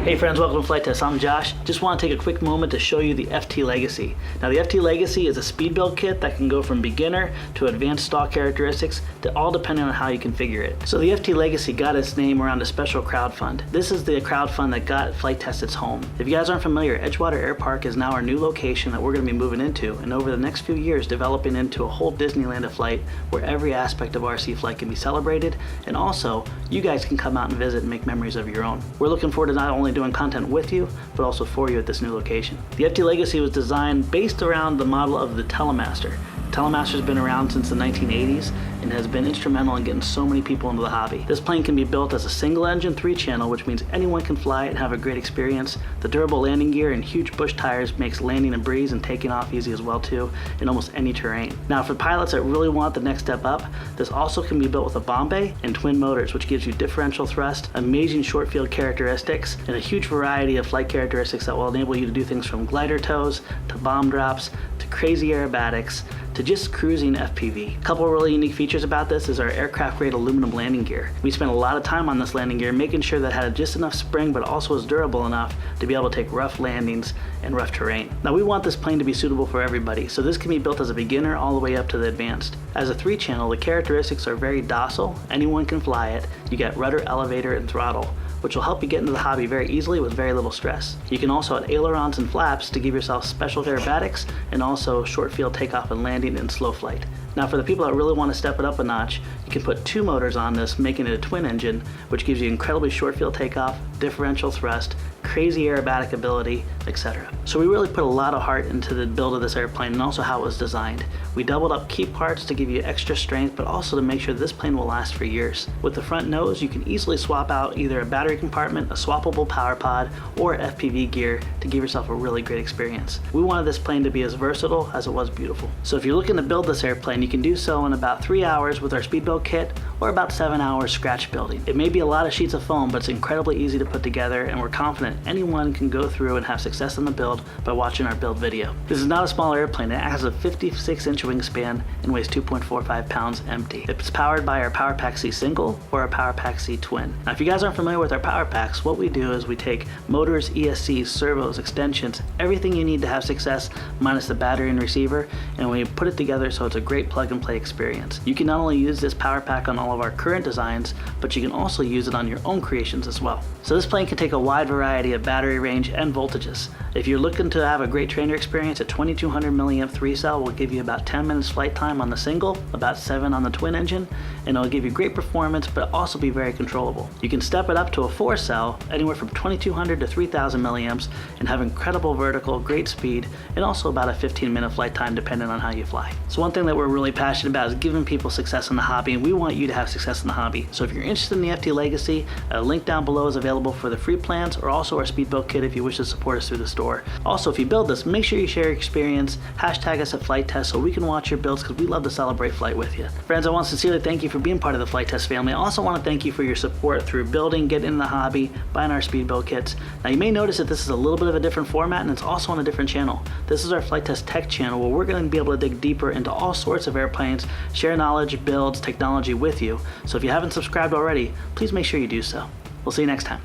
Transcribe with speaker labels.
Speaker 1: Hey friends, welcome to Flite Test. I'm Josh. Just want to take a quick moment to show you the FT Legacy. Now the FT Legacy is a speed build kit that can go from beginner to advanced stock characteristics, all depending on how you configure it. So the FT Legacy got its name around a special crowdfund. This is the crowdfund that got Flite Test its home. If you guys aren't familiar, Edgewater Air Park is now our new location that we're going to be moving into, and over the next few years developing into a whole Disneyland of flight where every aspect of RC flight can be celebrated, and also you guys can come out and visit and make memories of your own. We're looking forward to not only doing content with you, but also for you at this new location. The FT Legacy was designed based around the model of the Telemaster. Telemaster has been around since the 1980s and has been instrumental in getting so many people into the hobby. This plane can be built as a single engine 3-channel, which means anyone can fly it and have a great experience. The durable landing gear and huge bush tires makes landing a breeze and taking off easy as well too in almost any terrain. Now for pilots that really want the next step up, this also can be built with a bomb bay and twin motors, which gives you differential thrust, amazing short field characteristics, and a huge variety of flight characteristics that will enable you to do things from glider tows to bomb drops to crazy aerobatics to just cruising FPV. A couple of really unique features about this is our aircraft grade aluminum landing gear. We spent a lot of time on this landing gear making sure that it had just enough spring but also was durable enough to be able to take rough landings and rough terrain. Now we want this plane to be suitable for everybody, so this can be built as a beginner all the way up to the advanced. As a 3-channel, the characteristics are very docile, anyone can fly it. You get rudder, elevator, and throttle, which will help you get into the hobby very easily with very little stress. You can also add ailerons and flaps to give yourself special aerobatics and also short field takeoff and landing and slow flight. Now for the people that really want to step it up a notch, you can put 2 motors on this, making it a twin engine, which gives you incredibly short field takeoff, differential thrust, crazy aerobatic ability, etc. So we really put a lot of heart into the build of this airplane and also how it was designed. We doubled up key parts to give you extra strength, but also to make sure this plane will last for years. With the front nose, you can easily swap out either a battery compartment, a swappable power pod, or FPV gear to give yourself a really great experience. We wanted this plane to be as versatile as it was beautiful. So if you're looking to build this airplane, you can do so in about 3 hours with our speed build kit, or about 7 hours scratch building. It may be a lot of sheets of foam, but it's incredibly easy to put together, and we're confident anyone can go through and have success in the build by watching our build video. This is not a small airplane. It has a 56-inch wingspan and weighs 2.45 pounds empty. It's powered by our Power Pack C single or our Power Pack C twin. Now if you guys aren't familiar with our Power Packs, what we do is we take motors, ESCs, servos, extensions, everything you need to have success minus the battery and receiver, and we put it together so it's a great plug and play experience. You can not only use this Power Pack on all of our current designs, but you can also use it on your own creations as well. So this plane can take a wide variety of battery range and voltages. If you're looking to have a great trainer experience, a 2200 milliamp 3-cell will give you about 10 minutes flight time on the single, about 7 on the twin engine, and it'll give you great performance but also be very controllable. You can step it up to a 4-cell, anywhere from 2200 to 3000 milliamps, and have incredible vertical, great speed, and also about a 15-minute flight time depending on how you fly. So one thing that we're really passionate about is giving people success in the hobby, and we want you to have success in the hobby. So if you're interested in the FT Legacy, a link down below is available for the free plans or also our speed build kit if you wish to support us through the store. Also, if you build this, make sure you share your experience, hashtag us at Flite Test so we can watch your builds because we love to celebrate flight with you. Friends, I want to sincerely thank you for being part of the Flite Test family. I also want to thank you for your support through building, getting in the hobby, buying our speed build kits. Now you may notice that this is a little bit of a different format and it's also on a different channel. This is our Flite Test Tech channel where we're going to be able to dig deeper into all sorts of airplanes, share knowledge, builds, technology with you. So if you haven't subscribed already, please make sure you do so. We'll see you next time.